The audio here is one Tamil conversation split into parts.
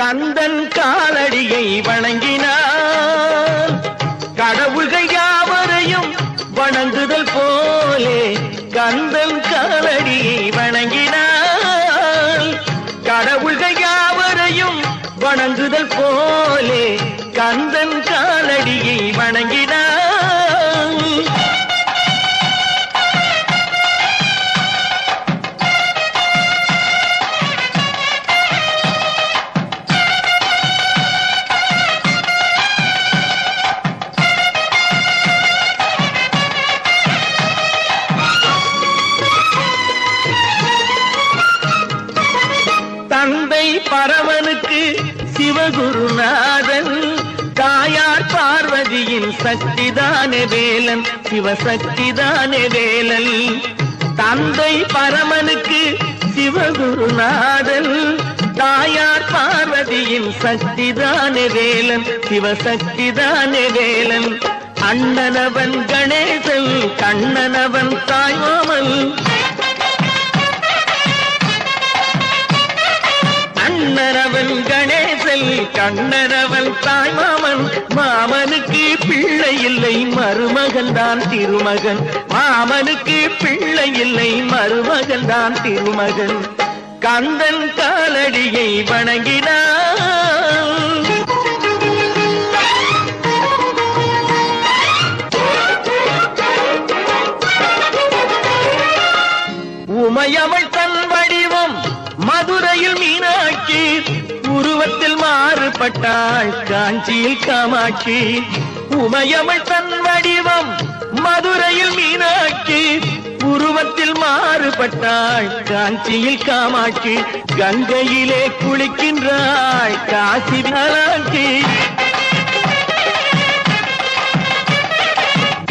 கந்தன் காலடியை வணங்கினான் கடவுள்கள் யாவரையும் வணங்குதல் போலே கந்தன் காலடியை வணங்கினான் கடவுள்கள் யாவரையும் வணங்குதல் போலே கந்தன் காலடியை வணங்கினான் தந்தை பரமனுக்கு சிவகுருநாதன் தாயார் பார்வதியின் சக்திதானே வேலன் சிவசக்திதானே வேலன் தந்தை பரமனுக்கு சிவகுருநாதன் தாயார் பார்வதியின் சக்திதானே வேலன் சிவசக்திதானே வேலன் அண்ணனவன் கணேசன் கண்ணனவன் தாய்மாமன் அண்ணனவன் கணேசன் கண்ணனவன் தாய்மாமன் மாமனுக்கு பிள்ளை இல்லை மருமகன் தான் திருமகன் மாமனுக்கு பிள்ளை இல்லை மருமகன் தான் திருமகன் கந்தன் காலடியை வணங்கினான் உமையவள் தன் வடிவம் மதுரையில் மீனாட்சி உருவத்தில் மாறுபட்டாள் காஞ்சியில் காமாட்சி உமையவள் தன் வடிவம் மதுரையில் மீனாட்சி உருவத்தில் மாறுபட்டாள் காஞ்சியில் காமாட்சி கங்கையிலே குளிக்கின்றாள் காசி விசாலாட்சி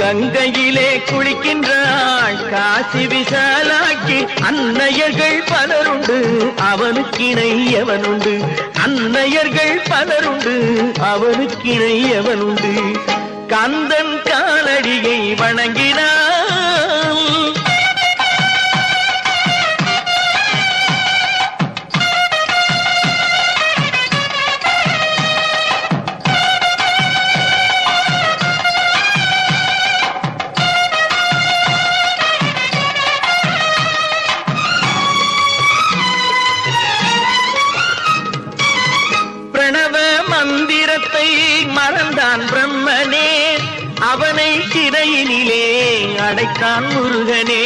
கங்கையிலே குளிக்கின்றாள் காசி விசாலாட்சி அன்னையர்கள் பலருண்டு அவனுக்கிணை எவனுண்டு அன்னையர்கள் பலருண்டு அவனுக்கிணை எவனுண்டு கந்தன் காலடியை வணங்கினான் மந்திரத்தை மறந்தான் பிரம்மனே அவனை சிறையினிலே அடைத்தான் முருகனே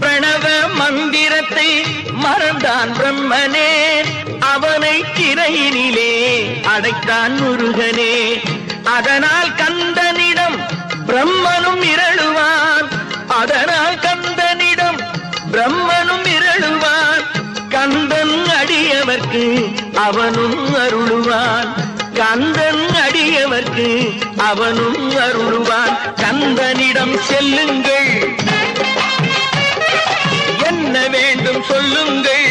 பிரணவ மந்திரத்தை மறந்தான் பிரம்மனே அவனை சிறையினிலே அடைத்தான் முருகனே அதனால் கந்தனிடம் பிரம்மனும் இரளுவான் அதனால் கந்தனிடம் பிரம்மனும் இரளுவான் கந்தன் அடியவர்க்கு அவனும் அருளுவான் கந்தன் அடியவர்க்கு அவனும் அருளுவான் கந்தனிடம் செல்லுங்கள் என்ன வேண்டும் சொல்லுங்கள்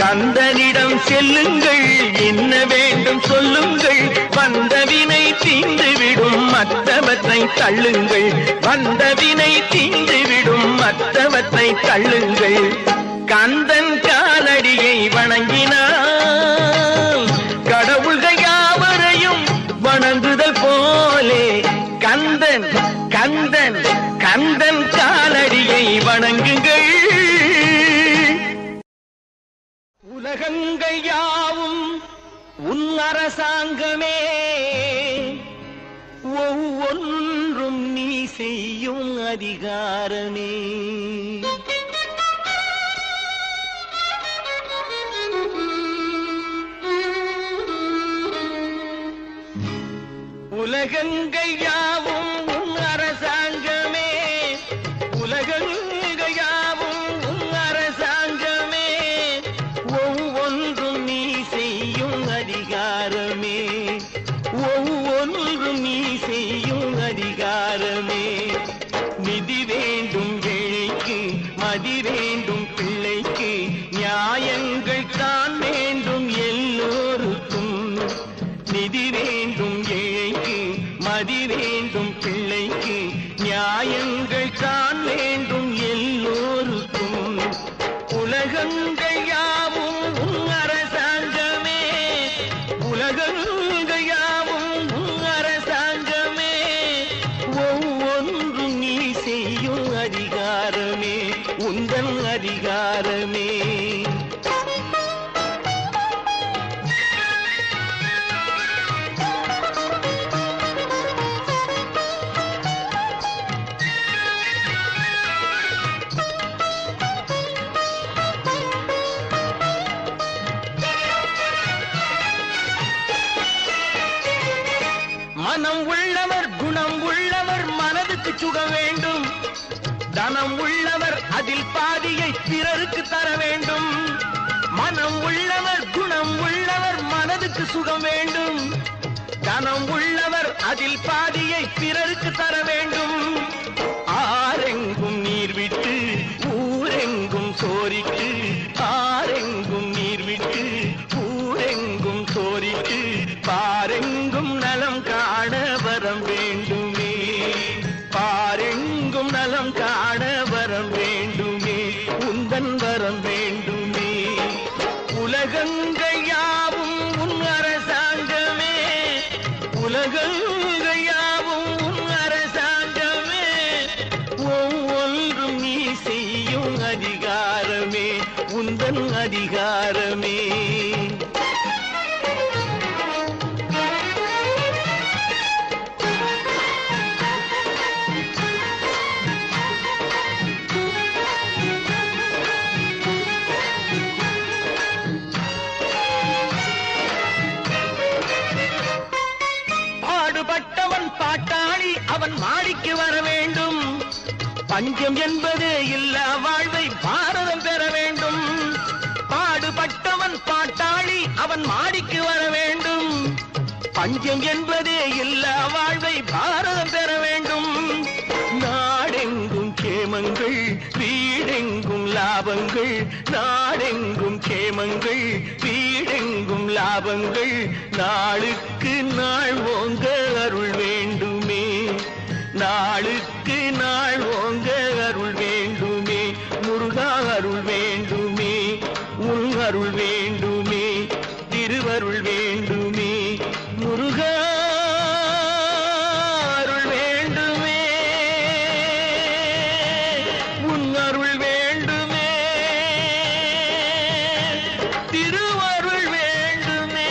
கந்தனிடம் செல்லுங்கள் என்ன வேண்டும் சொல்லுங்கள் வந்தவினை தீந்துவிடும் மற்றவற்றை தள்ளுங்கள் வந்தவினை தீந்துவிடும் மற்றவற்றை தள்ளுங்கள் கந்தன் காலடியை வணங்கினான் கடவுள்கள் யாவரையும் வணங்குதல் போலே கந்தன் கந்தன் கந்தன் காலடியை வணங்குங்கள் உலகங்கள் யாவும் உன் அரசாங்கமே ஒவ்வொன்றும் நீ செய்யும் அதிகாரமே உலகங்கள் யாவும் உன் அரசாங்கமே உலகங்கள் யாவும் உன் அரசாங்கமே ஒவ்வொன்றும் நீ செய்யும் அதிகாரமே ஒவ்வொன்றும் நீ செய்யும் அதிகாரமே நிதி வேண்டும் ஏழைக்கு மதி வேண்டும் பிள்ளைக்கு நியாயங்கள் தான் வேண்டும் எல்லோருக்கும் நிதி வேண்டும் ஏழைக்கு மதி வேண்டும் பிள்ளைக்கு நியாயங்கள் தான் வேண்டும் எல்லோருக்கும் உலகங்கள் யாவும் உன் அரசு உந்தன் அதிகாரமே. மனம் உள்ளவர் குணம் உள்ளவர் மனதுக்கு சுக வேண்டும். தனம் உள்ளவர் அதில் பாதியை பிறருக்கு தர வேண்டும். மனம் உள்ளவர் குணம் உள்ளவர் மனதுக்கு சுகம் வேண்டும். தனம் உள்ளவர் அதில் பாதியை பிறருக்கு தர வேண்டும். ஆரெங்கும் நீர் விட்டு ஊரெங்கும் சோரிட்டு, ஆரெங்கும் நீர் விட்டு ஊரெங்கும் சோரிட்டு, பாரெங்கும் நலம் காண வரம் வேண்டுமே. பாரெங்கும் நலம் காண வரம் வேண்டுமே. உந்தன் வரம் வேண்டுமே. உலகங்கள் யாவும் உன் அரசாங்கமே. உலகங்கள் யாவும் உன் அரசாங்கமே. ஒவ்வொன்றும் நீ செய்யும் அதிகாரமே. உந்தன் அதிகாரமே. பாடுபட்டவன் பாட்டாளி அவன் மாடிக்கு வர வேண்டும். பஞ்சம் என்பதே இல்ல வாழ்வை பாரதம் பெற வேண்டும். பாடுபட்டவன் பாட்டாளி அவன் மாடிக்கு வர வேண்டும். பஞ்சம் என்பதே இல்ல வாழ்வை பாரதம் பெற வேண்டும். நாடெங்கும் கேமங்கள் வீடெங்கும் லாபங்கள். நாடெங்கும் கேமங்கள் வீடெங்கும் லாபங்கள். நாளுக்கு நாள் ஓங்க அருள் வேண்டுமே. நாளுக்கு நாள் ஓங்க அருள் வேண்டுமே. முருகா அருள் வேண்டுமே. உன் அருள் வேண்டுமே. திருவருள் வேண்டுமே. முருகா அருள் வேண்டுமே. உன் அருள் வேண்டுமே. திருவருள் வேண்டுமே.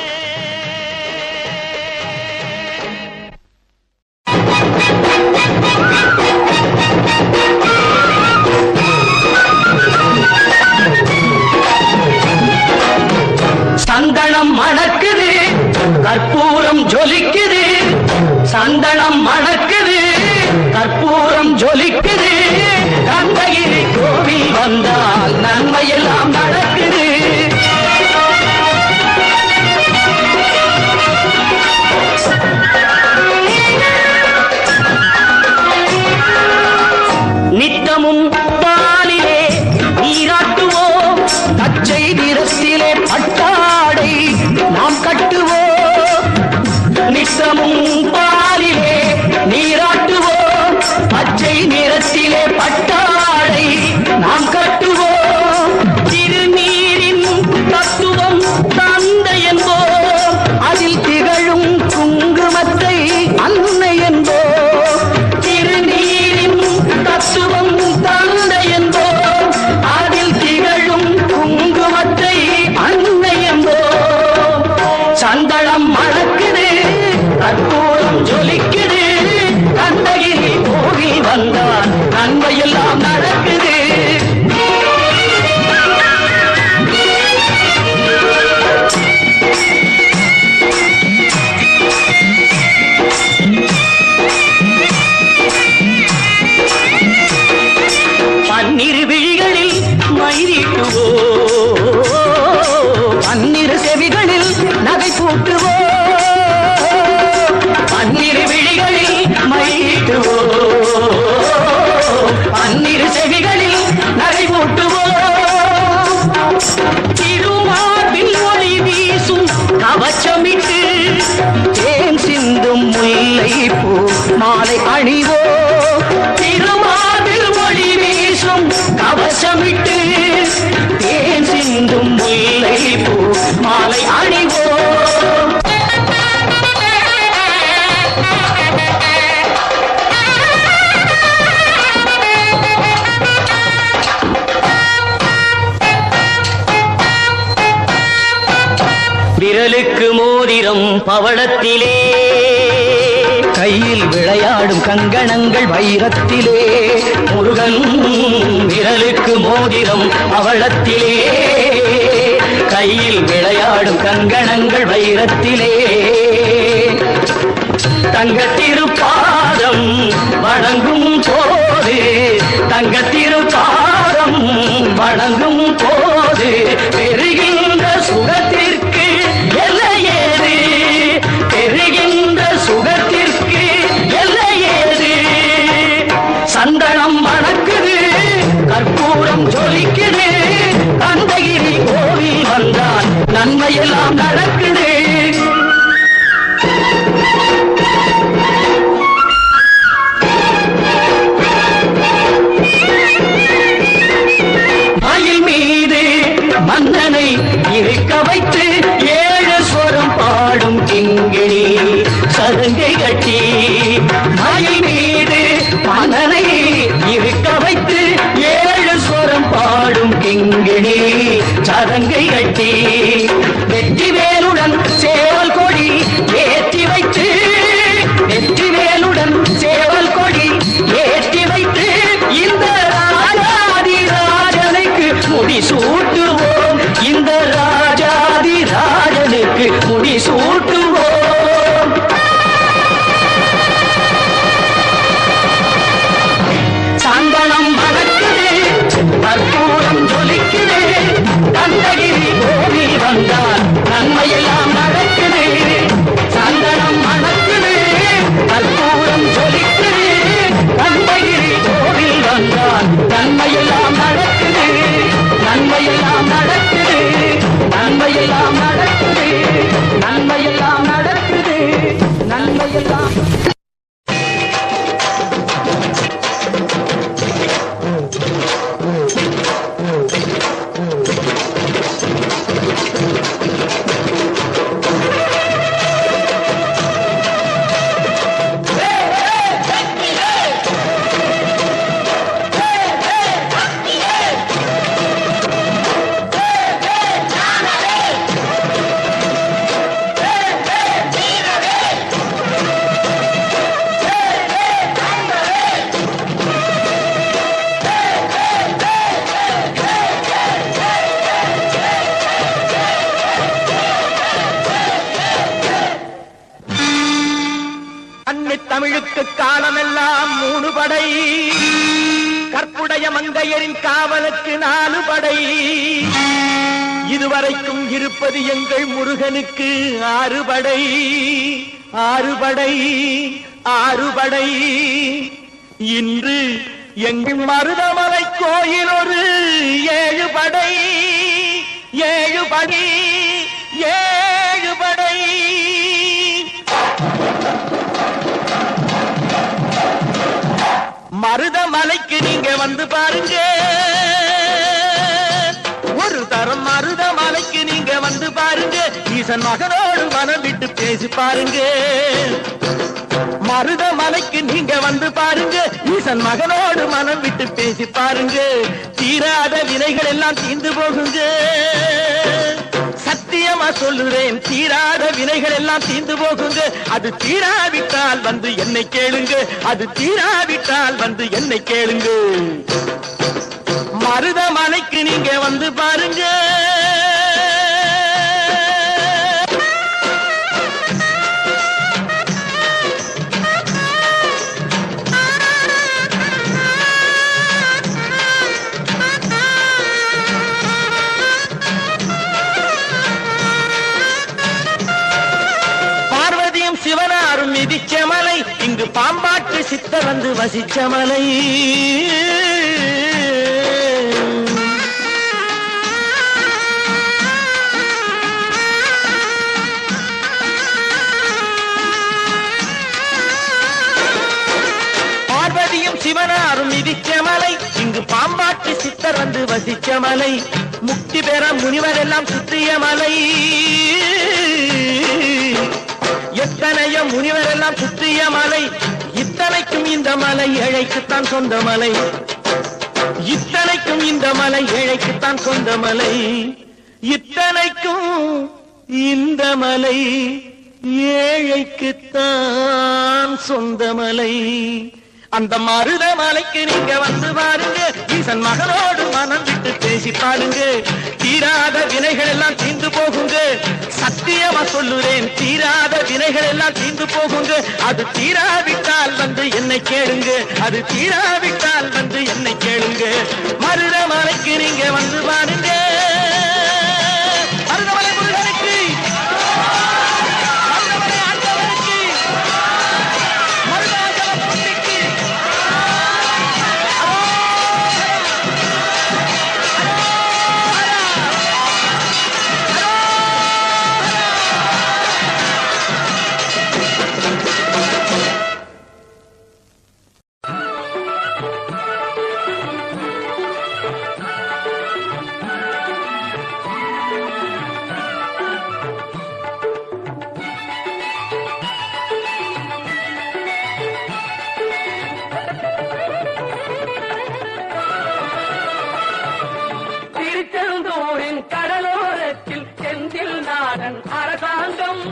சந்தனம் மணக்குது, கற்பூரம் ஜொலிக்குது. சந்தனம் மணக்குது, கற்பூரம் ஜொலிக்குது. கந்தகிரி கோவில் வந்தால் நன்மையெல்லாம் நடக்குது. நித்தமும் பாலிலே நீராட்டுவோம். பச்சை நிறத்திலே பட்டாடை நாம் கட்டுவோம். நித்தமும் பாலிலே நீராட்டுவோம். பச்சை நிறத்திலே பட்டாடை நாம் கட்டுவோம். திருநீரின் தத்துவம் தந்தை என்போம். அதில் திகழும் குங்குமத்தை அன்னை என்போம். திருநீரின் தத்துவம் தந்தை என்போம். அதில் திகழும் குங்குமத்தை அன்னை என்போம். சந்தனம் மணக்குது, கற்பூரம் ஜொலிக்குது. கந்தகிரி கோவில் வந்தால் நன்மையெல்லாம் நடக்குது. பன்னிரு விழிகளில் மைதீட்டுவோ. பன்னிரு செவிகளில் நகை பூட்டுவோ. பன்னிரு விழிகளில் மைதீட்டுவோ. பன்னிரு செவிகளில் நகை பூட்டுவோ. திருமார்பில் ஒளி வீசும் கவச்சமிட்டு தேன் சிந்தும் முல்லை பூ மாலை அணிவோ. திருமார்பில் ஒளி வீசும் கவசமிட்டு தேன் விரலுக்கு மோதிரம் பவளத்திலே, கையில் விளையாடும் கங்கணங்கள் வைரத்திலே. முருகன் விரலுக்கு மோதிரம் பவளத்திலே, கையில் விளையாடும் கங்கணங்கள் வைரத்திலே. தங்கத்திருப்பாதம் வணங்கும் போது, தங்கத்திருப்பாதம் வணங்கும் போது பெறுகின்ற சுகத்திற்கு எல்லையேது, பெறுகின்ற சுகத்திற்கு எல்லையேது. சந்தனம் மணக்குது, கற்பூரம் ஜொலிக்குது, தந்தகிரி கோவில் வந்தான் நன்மையெல்லாம் நடக்குது. மன்னனை இருக்க வைத்து ஏழு ஸ்வரம் பாடும் கிங்கிணி சதங்கை கட்டி, மயில் மீது மன்னனை இருக்க வைத்து ஏழு ஸ்வரம் பாடும் கிங்கிணி சதங்கை கட்டி. வெற்றி வேலுடன் சேவல் கொடி ஏற்றி வைத்து, வெற்றி வேலுடன் சேவல் கொடி ஏற்றி வைத்து இந்த ராஜாதி ராஜனுக்கு முடி சூட்டுவோம், இந்த ராஜாதி ராஜனுக்கு முடி சூட்டுவோம். சந்தனம் மணக்குது, கற்பூரம் ஜொலிக்குது, தந்தகிரி கோவில் வந்தால் நன்மையெல்லாம் நடக்குது. சந்தனம் மணக்குது, கற்பூரம் ஜொலிக்குது, தந்தகிரி கோவில் வந்தால் நன்மையெல்லாம் நடக்குது, நன்மையெல்லாம் நடக்குது, நன்மையெல்லாம் நடக்குது, நன்மையெல்லாம் நடக்குது, நன்மையெல்லாம். தமிழுக்கு காலமெல்லாம் 3 படை, கற்புடைய மங்கையரின் காவலுக்கு 4 படை. இதுவரைக்கும் இருப்பது எங்கள் முருகனுக்கு 6 படை, 6 படை, 6 படை. இன்று எங்கள் மருதமலை கோயில் ஒரு 7 படை, 7 படை, 7 படை. மருதமலைக்கு நீங்க வந்து பாருங்க, ஒரு தரம் மருதமலைக்கு நீங்க வந்து பாருங்க, ஈசன் மகனோடு மனம் விட்டு பேசி பாருங்க. மருதமலைக்கு நீங்க வந்து பாருங்க, ஈசன் மகனோடு மனம் விட்டு பேசி பாருங்க. தீராத வினைகள் எல்லாம் தீர்ந்து போகுங்க, சத்தியமா சொல்லுறேன், தீராத வினைகள் எல்லாம் தீர்ந்து போகுங்க. அது தீராவிட்டால் வந்து என்னை கேளுங்க, அது தீராவிட்டால் வந்து என்னை கேளுங்க. மருதமலைக்கு நீங்க வந்து பாருங்க. சிவனாரும் மிதிச்ச மலை, இங்கு பாம்பாட்டு சித்தர் வந்து வசிச்ச மலை. பார்வதியும் சிவனாரும் மிதிச்ச மலை, இங்கு பாம்பாட்டு சித்தர் வந்து வசிச்ச மலை. முக்தி பெற முனிவர் எல்லாம் சுற்றிய மலை, எத்தனையோ முனிவர் எல்லாம் சுற்றிய மலை. இத்தனைக்கும் இந்த மலை ஏழைக்குத்தான் சொந்த மலை, இத்தனைக்கும் இந்த மலை ஏழைக்குத்தான் சொந்த மலை. இத்தனைக்கும் இந்த மலை ஏழைக்குத்தான் சொந்த மலை. அந்த மருத மலைக்கு நீங்க வந்து பாருங்க, ஈசன் மகளோடு மனம் விட்டு பேசி பாருங்க. தீராத வினைகள் எல்லாம் தீர்ந்து போகுங்க, சத்தியமா சொல்லுறேன், தீராத வினைகள் எல்லாம் தீர்ந்து போகுங்க. அது தீராவிட்டால் வந்து என்னை கேளுங்க, அது தீராவிட்டால் வந்து என்னை கேளுங்க. மருத மலைக்கு நீங்க வந்து பாருங்க. மருதமலை முருகனுக்கு, மருதமலை ஆண்டவனுக்கு, மருதாச்சல மூர்த்திக்கு திருச்செந்தூரின் கடலோரத்தில் செந்தில் நாடன் அரசாங்கம்.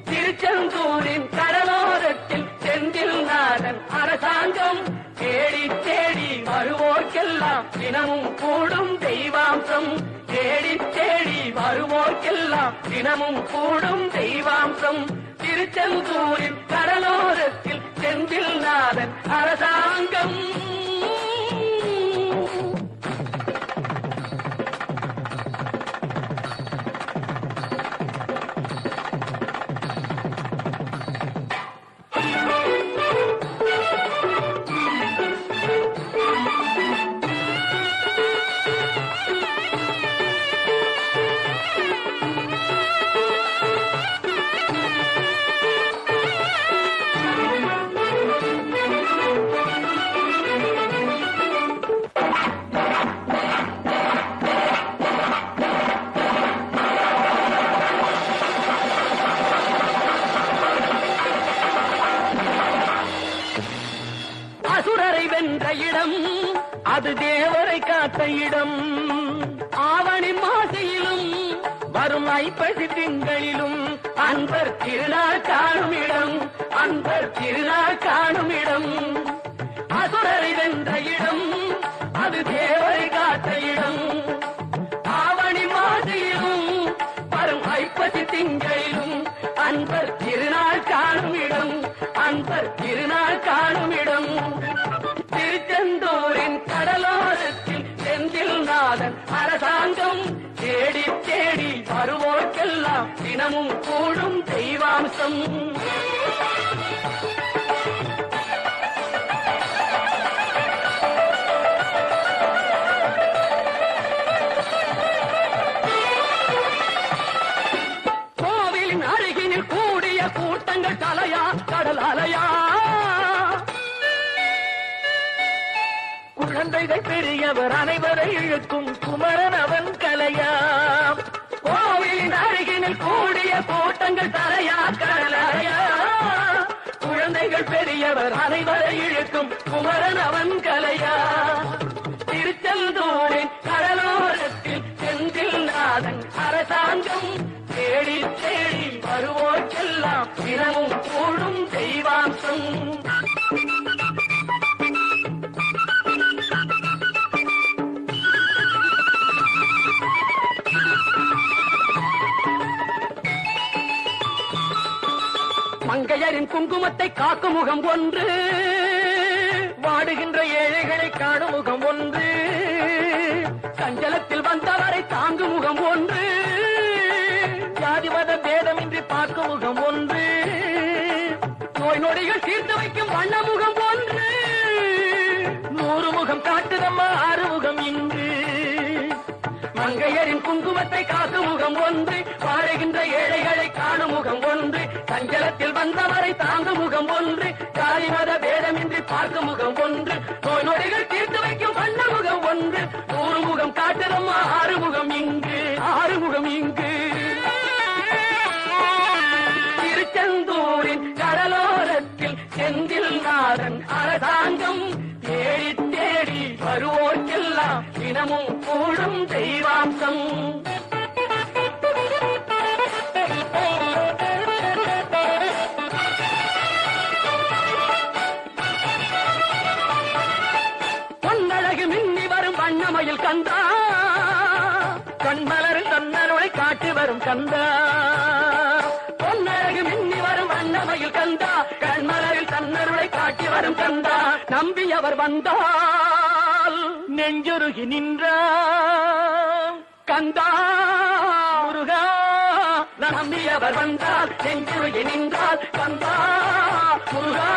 திருச்செந்தூரின் கடலோரத்தில் செந்தில் நாடன் அரசாங்கம். தேடி தேடி வருவோர்க்கெல்லாம் தினமும் கூடும் தெய்வாம்சம். தேடி தேடி வருவோர்க்கெல்லாம் தினமும் கூடும் தெய்வாம்சம். திருச்செந்தூரின் கடலோரத்தில் செந்தில் நாடன் அரசாங்கம். அசுரரை வென்ற இடம் அது தேவரை காத்த இடம். ஆவணி மாசையிலும் வரும் ஐப்பசி திங்களிலும் அன்பர் திருநாள் காணும் இடம், அன்பர் திருநாள் காணும் இடம். அசுரரை வென்ற இடம் அது தேவரை காத்த இடம். ஆவணி மாசையிலும் வரும் ஐப்பசி திங்களிலும் அன்பர் திருநாள் காணும் இடம், அன்பர் திருநாள் காணும் இடம். திருச்செந்தூரின் கடலோரத்தில் செந்தில் நாடன் அரசாங்கம். தேடி தேடி வருவோர்க்கெல்லாம் தினமும் கூடும் தெய்வாம்சம். கோவிலின் அருகினில் கூடிய கூட்டங்கள் தலையா கடல் அலையா. குழந்தைகள் பெரியவர் அனைவரை இழுக்கும் குமரன் அவன் கலையாம். கோவிலின் அருகினில் கூடிய கூட்டங்கள் தலையா கடலையா. குழந்தைகள் பெரியவர் அனைவரை இழுக்கும் குமரன் அவன் கலையா. திருச்செந்தூரின் கடலோரத்தில் செந்தில் நாடன் அரசாங்கம். தேடி தேடி வருவோர்க்கெல்லாம் தினமும் கூடும் தெய்வாம்சம். மங்கையரின் குங்குமத்தை காக்கும் முகம் ஒன்று, வாடுகின்ற ஏழைகளை காணும் முகம் ஒன்று. சஞ்சலத்தில் வந்தவரை தாங்கும் முகம் ஒன்று, ஜாதி மத பேதமின்றி பார்க்கும் முகம் ஒன்று. நோய் நொடிகள் தீர்த்து வைக்கும் வண்ண முகம் ஒன்று. 100 முகம் காட்டுதம்மா 6 முகம் இங்கு. மங்கையரின் குங்குமத்தை காக்கும் முகம் ஒன்று, வாழுகின்ற ஏழைகளை காணும் முகம் ஒன்று. சஞ்சலத்தில் வந்தவரை தாங்கும் முகம் ஒன்று, ஜாதி மத பேதமின்றி பார்க்கும் முகம் ஒன்று. நோய் நொடிகள் தீர்த்து வைக்கும் வண்ண முகம் ஒன்று. 100 முகம் காட்டுதம்மா 6 முகம் இங்கு, 6 முகம் இங்கு. திருச்செந்தூரின் கடலோரத்தில் செந்தில் நாடன் அரசாங்கம். தேடி தேடி வருவோர்க்கெல்லாம் தினமும் கூடும் தெய்வாம்சம். வண்ணமயில் கந்தா கண்மலரில் தன்னருளை காட்டி வரும் கந்தா பொன்னழகு மின்னி வரும் வண்ணமயில் கந்தா கண்மலரில் தன்னருளை காட்டி வரும் கந்தா நம்பியவர் வந்தால் நெஞ்சுருகி நின்றார் கந்தா முருகா நம்பியவர் வந்தால் நெஞ்சுருகி நின்றால் கந்தா முருகா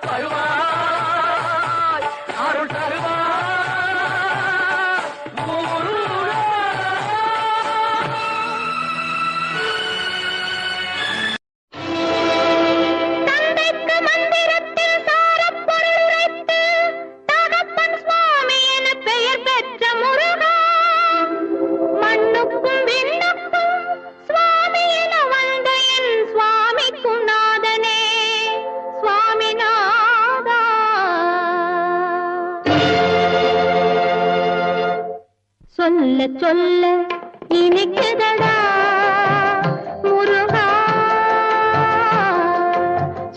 வருவாய் அருள் தருவாய் முருகா. தந்தைக்கு மந்திரத்தில் சாரப்பொருள் உரைத்து தகப்பன் சுவாமி என பெயர் பெற்ற முருகா மண்ணுக்கும் விண்ணுக்கும் சுவாமி என வந்த என் சுவாமிக்கும் நாதனே சுவாமிநாதா. சொல்ல சொல்ல இனிக்குதடா முருகா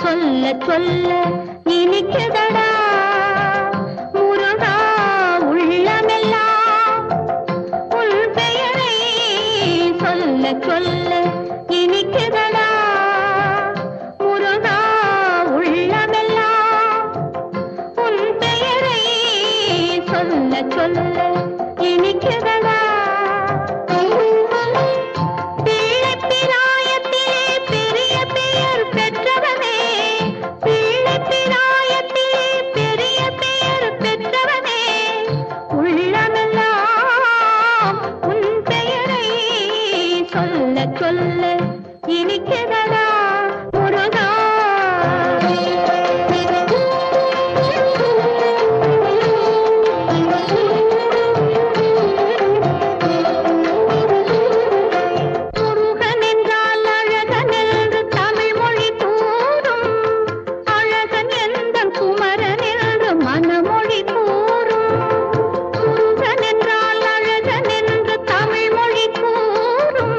சொல்ல சொல்ல இனிக்குதடா முருகா உள்ளமெல்லாம் உன் பெயரை சொல்ல சொல்ல இனிக்குதடா முருகா உள்ளமெல்லாம் உன் பெயரை சொல்ல சொல்ல இனிக்குதடா. பிள்ளைப்பிராயத்திலே பெரிய பெயர் பெற்றவனே பிள்ளைப்பிராயத்திலே பெரிய பெயர் பெற்றவனே உள்ளமெல்லாம் உன் பெயரை சொல்ல சொல்ல இனிக்குதடா முருகா. முருகன் என்றால் அழகன் என்று தமிழ் மொழி கூறும் அழகன் எந்தன் குமரன் என்று மனமொழி கூறும். முருகன் என்றால் அழகன் என்று தமிழ் மொழி கூறும்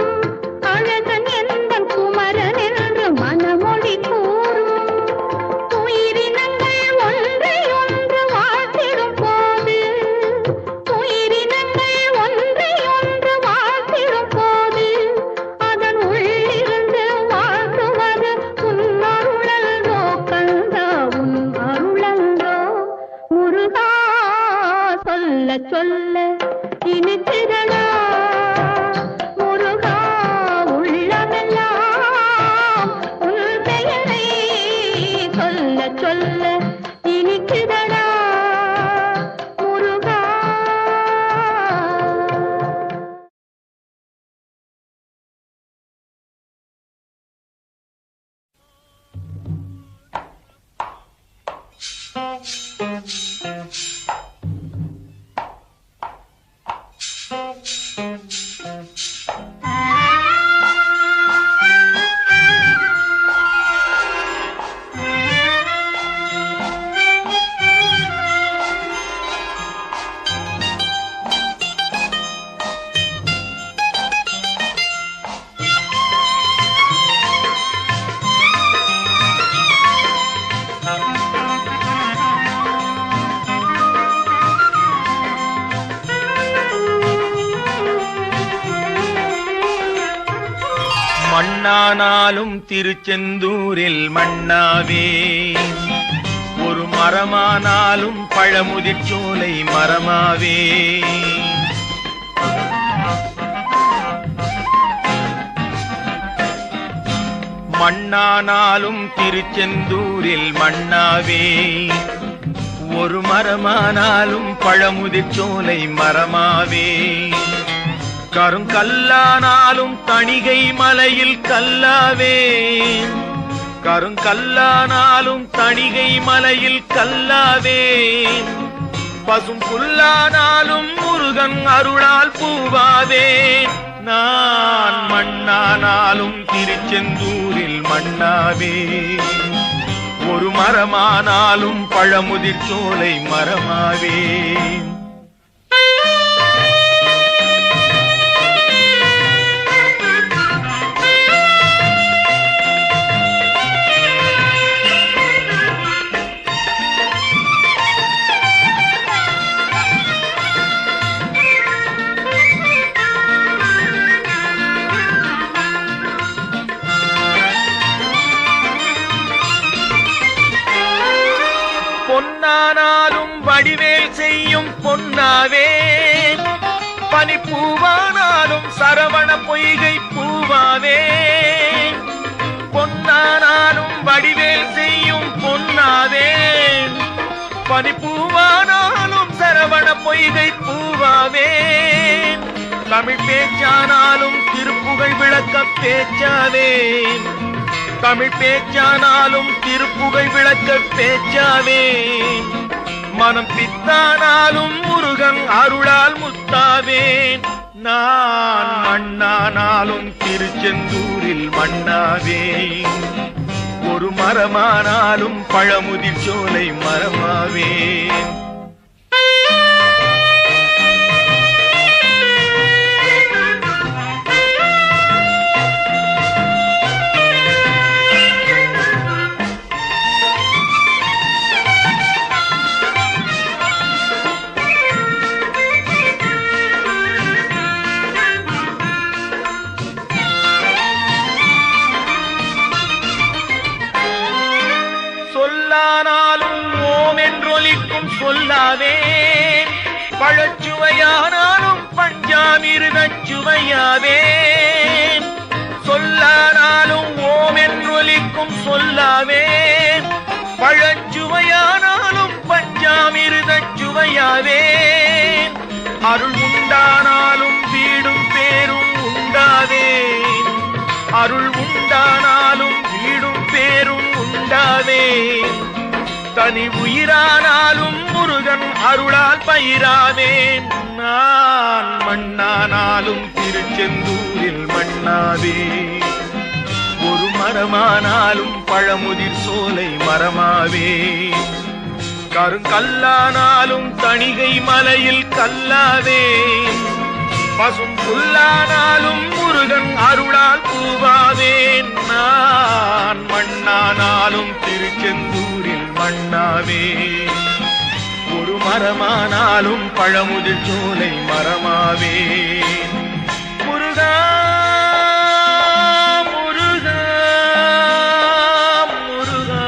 அழகன் எந்தன் குமரன் என்று மனமொழி கூறும். உயிரினங்கள் ஒன்றை ஒன்று வாழ்த்திடும் போது உயிரினங்கள் ஒன்றை ஒன்று வாழ்த்திடும் போது அதன் உள்ளிருந்து வாழ்த்துவது உன் அருளன்றோ கந்தா உன் அருளன்றோ முருகா சொல்ல சொல்ல இனிக்குதடா முருகா உள்ளமெல்லாம் உன் பெயரை சொல்ல சொல்ல இனிக்குதடா முருகா. மண்ணானாலும் திருச்செந்தூரில் மண்ணாவே ஒரு மரமானாலும் பழமுதிர்ச்சோலை மரமாவே மண்ணானாலும் திருச்செந்தூரில் மண்ணாவே ஒரு மரமானாலும் பழமுதிர்ச்சோலை மரமாவே கருங்கல்லானாலும் தணிகை மலையில் கல்லாவே கருங்கல்லானாலும் தணிகை மலையில் கல்லாவே பசும் புல்லானாலும் முருகன் அருளால் பூவாவே நான் மண்ணானாலும் திருச்செந்தூரில் மண்ணாவே ஒரு மரமானாலும் பழமுதிர்ச்சோலை மரமாவே வடிவேல் செய்யும் பொன்னாவேன் பனிப்பூவானாலும் சரவண பொய்கை பூவாவேன் பொன்னானாலும் வடிவேல் செய்யும் பொன்னாவேன் பனிப்பூவானாலும் சரவண பொய்கை பூவாவேன் தமிழ் பேச்சானாலும் திருப்புகழ் விளக்க பேச்சாவேன் தமிழ் பேச்சானாலும் திருப்புகழ் விளக்க பேச்சாவேன் மனம் பித்தானாலும் முருகன் அருளால் முத்தாவேன் நான் மண்ணானாலும் திருச்செந்தூரில் மண்ணாவேன் ஒரு மரமானாலும் பழமுதிர் சோலை மரமாவேன் சொல்லானாலும் ஓம் என்றொலிக்கும் சொல்லாவேன் பழச்சுவையானாலும் பஞ்சாமிருதச் சுவையாவேன் சொல்லானாலும் ஓம் என்றொலிக்கும் சொல்லாவேன் பழச்சுவையானாலும் பஞ்சாமிருதச் சுவையாவேன் அருள் உண்டானாலும் வீடும் பேரும் உண்டாவேன் அருள் உண்டானாலும் வீடும் பேரும் உண்டாவேன் தனி உயிரானாலும் முருகன் அருளால் பயிராவேன் நான் மண்ணானாலும் திருச்செந்தூரில் மண்ணாவேன் ஒரு மரமானாலும் பழமுதிர் சோலை மரமாவேன் கருங்கல்லானாலும் தணிகை மலையில் கல்லாவேன் பசும் புல்லானாலும் முருகன் அருளால் பூவாவேன் நான் மண்ணானாலும் திருச்செந்தூரில் மண்ணாவேன் ஒரு மரமானாலும் பழமுதிர் சோலை மரமாவேன் முருகா முருகா முருகா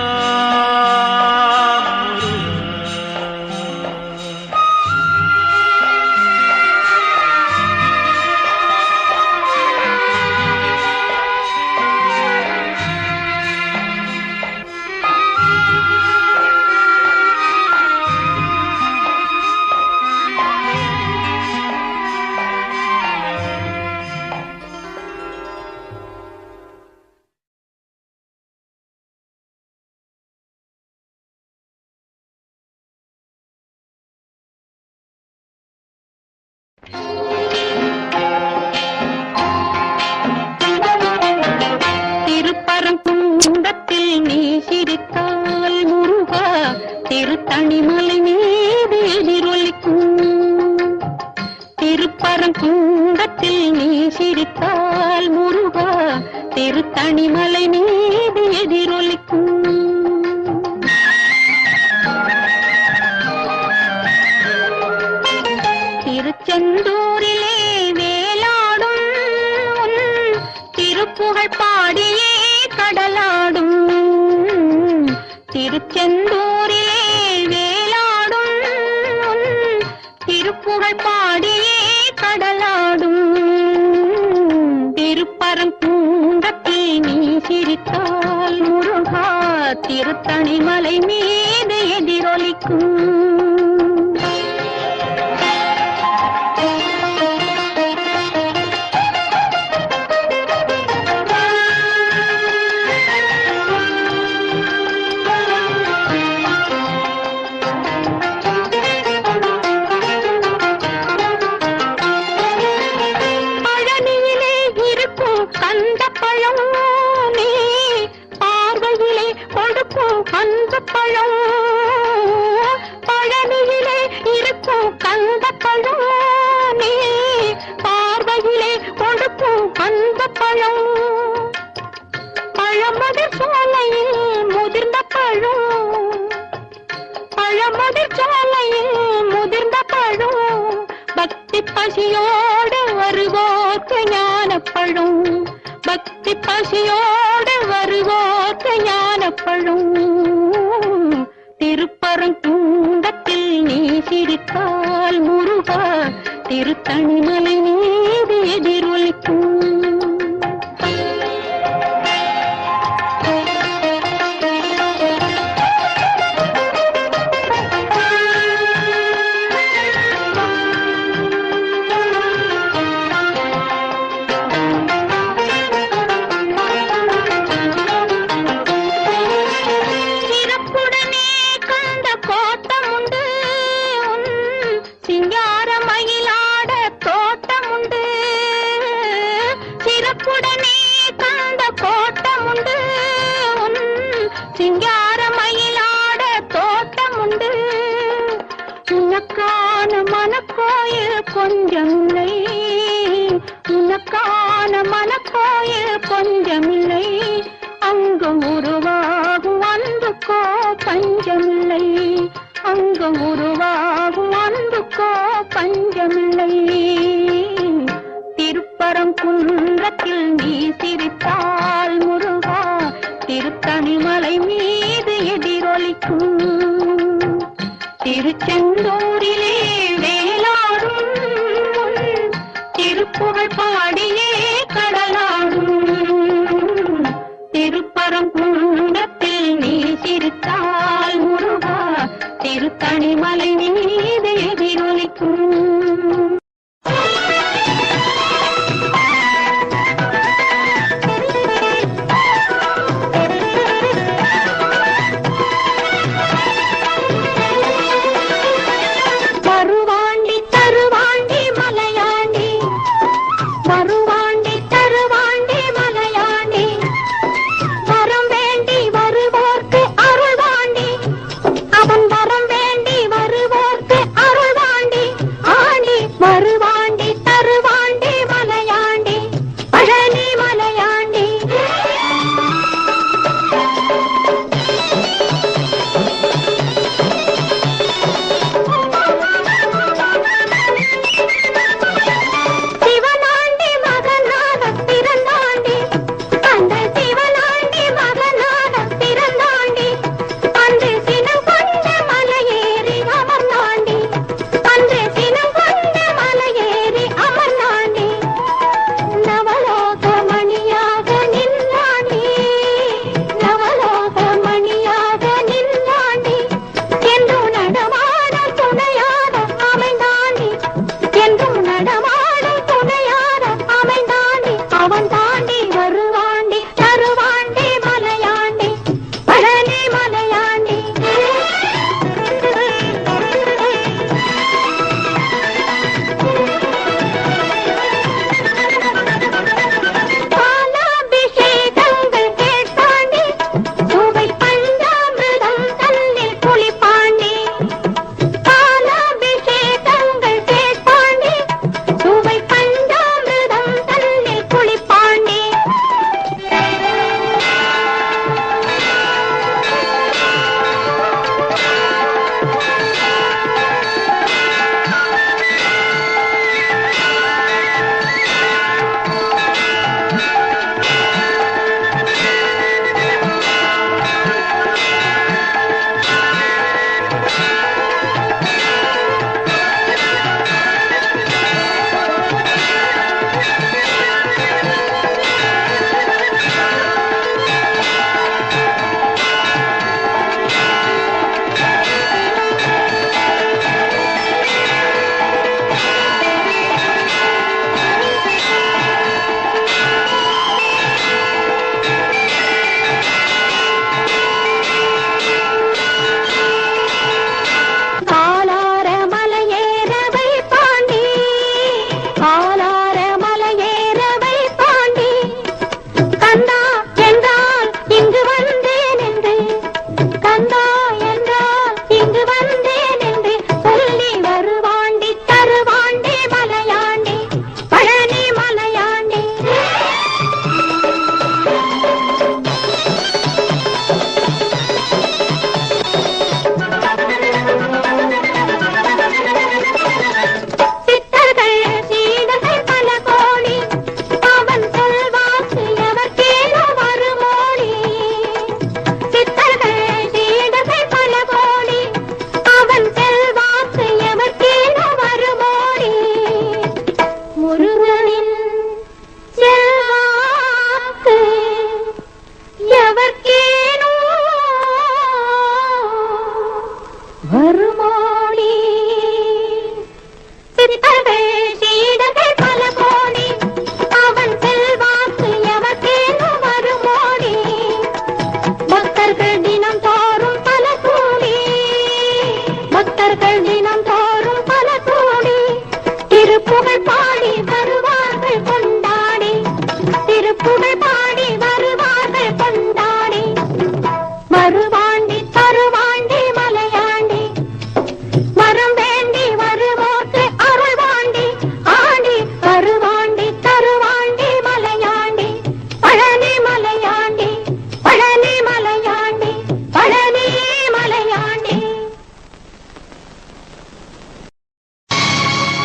திருப்பரங்குன்றத்தில் நீ சிரித்தால் முருகா திருத்தணிமலை மீது எதிரொலிக்கும் திருப்பரங்குன்றத்தில் நீ சிரித்தால் முருகா திருத்தணிமலை மீது எதிரொலிக்கும் திருச்செந்தூரிலே வேலாடும் திருப்புகழ் பாடியே கடலாடும் திருச்செந்தூரிலே வேலாடும் திருப்புகழ் பாடியே கடலாடும் திருப்பரங்குன்றத்தில் நீ சிரித்தால் முருகா திருத்தணிமலை மீது எதிரொலிக்கும் பழனியிலே இருக்கும் கந்த பழம் நீ பார்வையிலே கொடுக்கும் கந்த பழம் பழமதிர் சோலையில் முதிர்ந்த பழம் பழமதிர் சோலையில் முதிர்ந்த பழம் பக்தி பசியோடு வருவோர்க்கு ஞானப்பழம் பக்தி பசியோடு வருவோர்க்கு ஞானப்பழம் திருப்பரங்குன்றத்தில் நீ சிரித்தால் முருகா திருத்தணிமலை மீது எதிரொலிக்கும். சிங்காரமயிலாட தோட்டமுண்டு. உனக்கான மனக்கோயில் கொஞ்சமில்லை, உனக்கான மனக்கோயில் கொஞ்சமில்லை. அங்கு உருவாகும் அன்புக்கோ பஞ்சமில்லை, அங்கு உருவாகும் அன்புக்கோ பஞ்சமில்லை. திருப்பரங்குன்றத்தில் நீ சிரித்தால் முருகா திருத்தணிமலை மீது எதிரொலிக்கும். திருச்செந்தூரிலே வேலாடும் திருப்புகழ் பாடியே கடலாடும். திருப்பரங்குன்றத்தில் நீ சிரித்தால் முருகா திருத்தணிமலை மீது எதிரொலிக்கும்.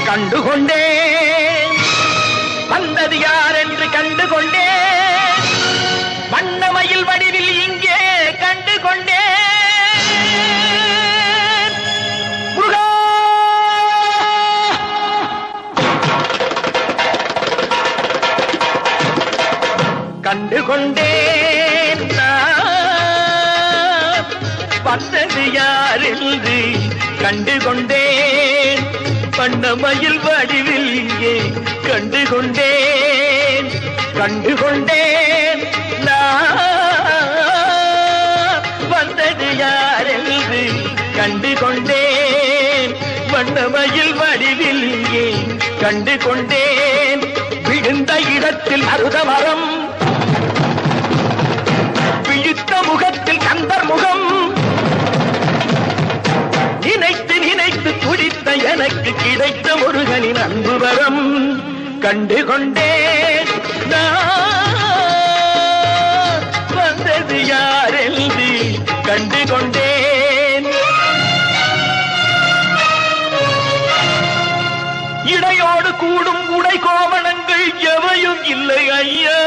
கண்டுகொண்டேன் வந்தது யார் என்று கண்டுகொண்டேன் வண்ணமயில் வடிவில் இங்கே கண்டுகொண்டேன் முருகா கண்டுகொண்டேன் வந்தது யார் என்று கண்டுகொண்டேன் வண்ணமயில் வடிவில் இங்கே கண்டுகொண்டேன் கண்டுகொண்டேன் வந்தது யார் என்று கண்டுகொண்டேன் வண்ணமயில் வடிவில் இங்கே கண்டுகொண்டேன் விழுந்த இடத்தில் அருதமரம் விழித்த முகத்தில் கந்தர் முகம் நினைத்து நினைத்து துடித்த எனக்கு கிடைத்த முருகனின் அன்பு வரம் கண்டுகொண்டேன் வந்தது யார் என்று கண்டுகொண்டேன் இடையோடு கூடும் உடை கோவணங்கள் எவையும் இல்லை ஐயா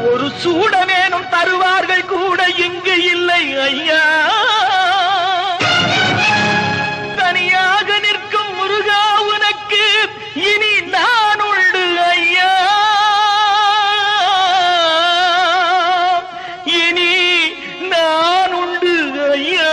ஒரு சூடமேனும் தருவார்கள் கூட இங்கு இல்லை ஐயா தனியாக நிற்கும் முருகா உனக்கு இனி நான் உண்டு ஐயா இனி நான் உண்டு ஐயா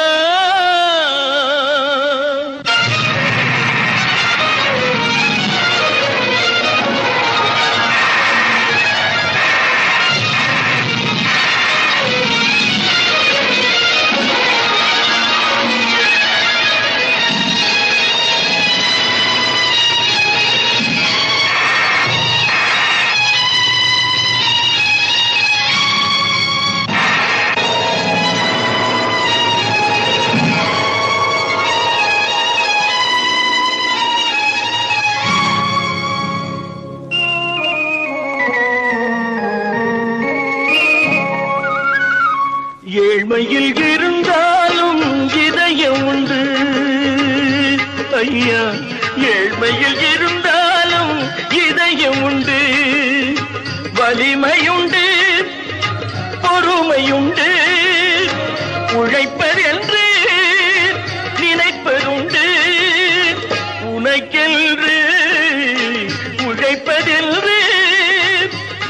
ஏழ்மையில் இருந்தாலும் இதயம் உண்டு ஐயா ஏழ்மையில் இருந்தாலும் இதயம் உண்டு வலிமையுண்டு பொறுமையுண்டு உழைப்பதென்று நினைப்பதுண்டு உனக்கென்று உழைப்பதென்று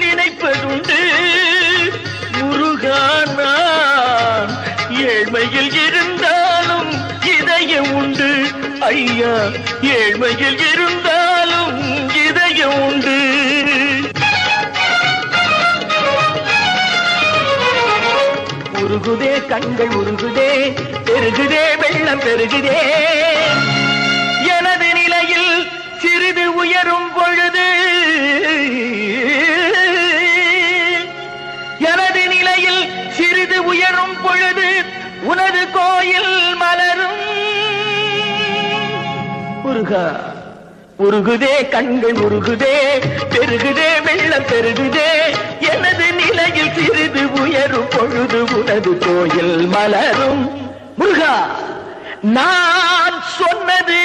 நினைப்பதுண்டு முருகானா ஏழ்மையில் இருந்தாலும் இதயம் உண்டு ஐயா ஏழ்மையில் இருந்தாலும் இதயம் உண்டு உருகுதே கண்கள் உருகுதே பெருகுதே வெள்ளம் பெருகுதே எனது நிலையில் சிறிது உயரும் பொழுது எனது நிலையில் சிறிது உயரும் பொழுது உனது கோயில் மலரும் முருகா உருகுதே கண்கள் உருகுதே பெருகுதே வெள்ளம் பெருகுதே எனது நிலையில் சிறிது உயரும் பொழுது உனது கோயில் மலரும் முருகா நான் சொன்னது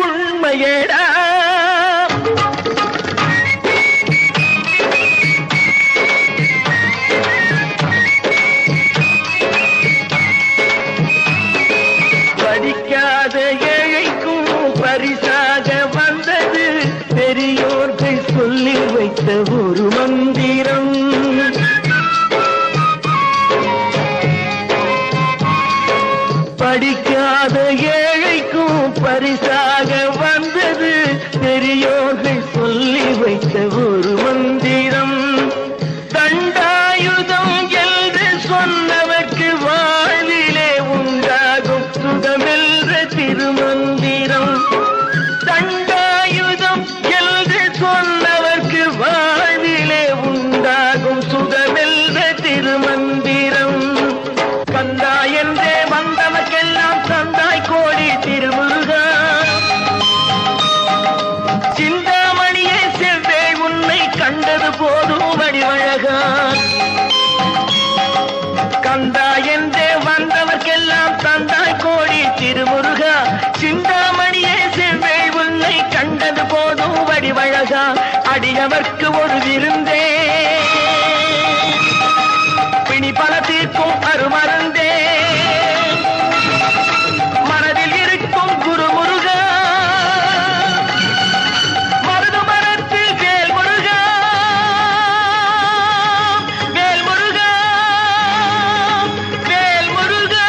உண்மையேடா படிக்காத ஏழைக்கும் பரிசாக வந்தது பெரியோர்கள் சொல்லி வைத்த ஒரு மந்திரம் படிக்காத ஏழைக்கும் பரிசாக வந்தது பெரியோர்கள் சொல்லி வைத்த ஒரு மந்திரம் தண்டாயுதம் என்று சொன்னவர்க்கு வாழ்விலே உண்டாகும் சுகமென்ற திருமந்திரம் தண்டாயுதம் என்று சொன்னவர்க்கு வாழ்விலே உண்டாகும் சுகமென்ற திருமந்திரம் கந்தா என்றே வந்தவர்க்கெல்லாம் தந்தாய் கோடி திருமுருகா சிந்தாமணியே செவ்வே உன்னை கண்டது போதும் வடிவழகா கந்தா என்றே வந்தவர்க்கெல்லாம் தந்தாய் கோடி திருமுருகா சிந்தாமணியே அடியவர்க்கு ஒரு விருந்தே பிணி பல தீர்க்கும் அருமருந்தே மனதில் இருக்கும் குரு முருகா மருது மரத்தில் வேல் முருகா வேல் முருகா வேல் முருகா.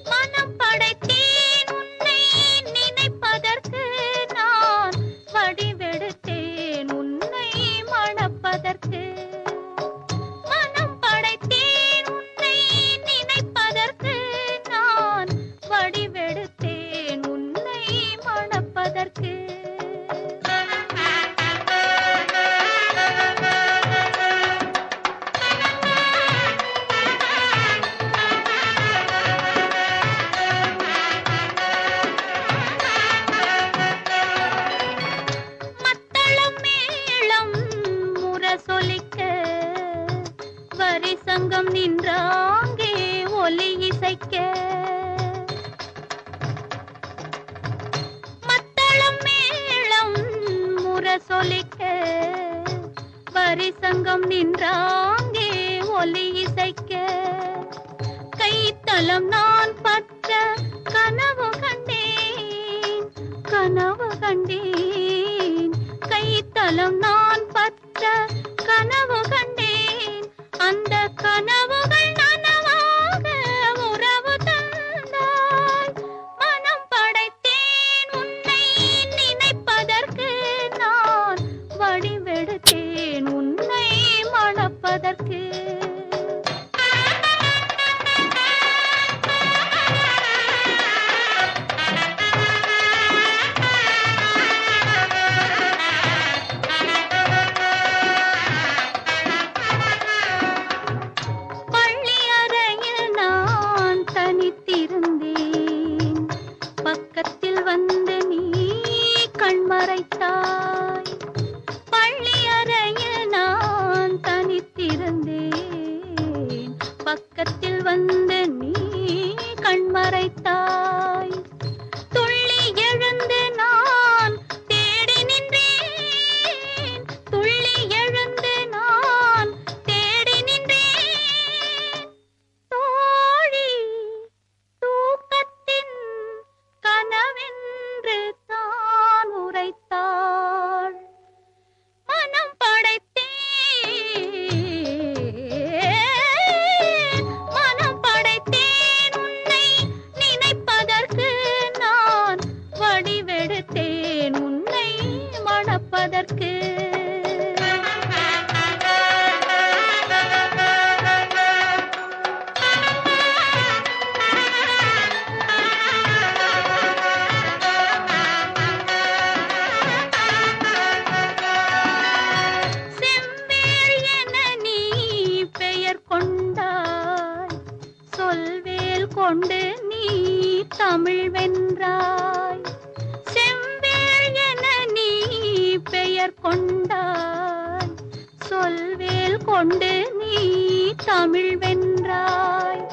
மனம் படைத்தேன் உன்னை நினைப்பதற்கு நான் வடிவெடுத்தேன் உன்னை மணப்பதற்கு மனம் படைத்தேன் உன்னை நினைப்பதற்கு நான் வடிவெடுத்தேன் உன்னை மணப்பதற்கு மத்தளம் மேளம் முரசொலிக்க வரி சங்கம் நின்றாங்கே ஒலி இசைக்க மத்தளம் மேளம் முரசொலிக்க வரி சங்கம் நின்றாங்கே ஒலி இசைக்க கைத்தலம் நான் பற்ற கனவு கண்டேன் கனவு கண்டேன் கைத்தலம் நான் பற்ற கனவு கண்டேன் அந்த கனவுகள் நனவாக உறவு தந்தாய் மனம் படைத்தேன் உன்னை நினைப்பதற்கு நான் வடிவெடுத்தேன் உன்னை மணப்பதற்கு பள்ளி அறையில் நான் தனித்திருந்தேன் பக்கத்தில் வந்து நீ கண்மறைத்தாய் பள்ளி அறையில் நான் தனித்திருந்தேன் பக்கத்தில் வந்து நீ கண்மறைத்தாய் துள்ளி எழுந்து நான் தேடி நின்றேன் துள்ளி எழுந்து நான் தேடி நின்றேன் தோழி தூக்கத்தின் கனவென்று தான் உரைத்தாள் மனம் படைத்தேன் உன்னை நினைப்பதற்கு நான் வடிவெடுத்தேன் உன்னை மணப்பதற்கு செவ்வேள் என நீ பெயர் கொண்டாய் சொல்வேல் கொண்டு நீ தமிழ் வென்றாய் செவ்வேள் என நீ பெயர் கொண்டாய் சொல்வேல் கொண்டு நீ தமிழ் வென்றாய்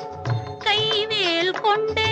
கைவேல் கொண்டு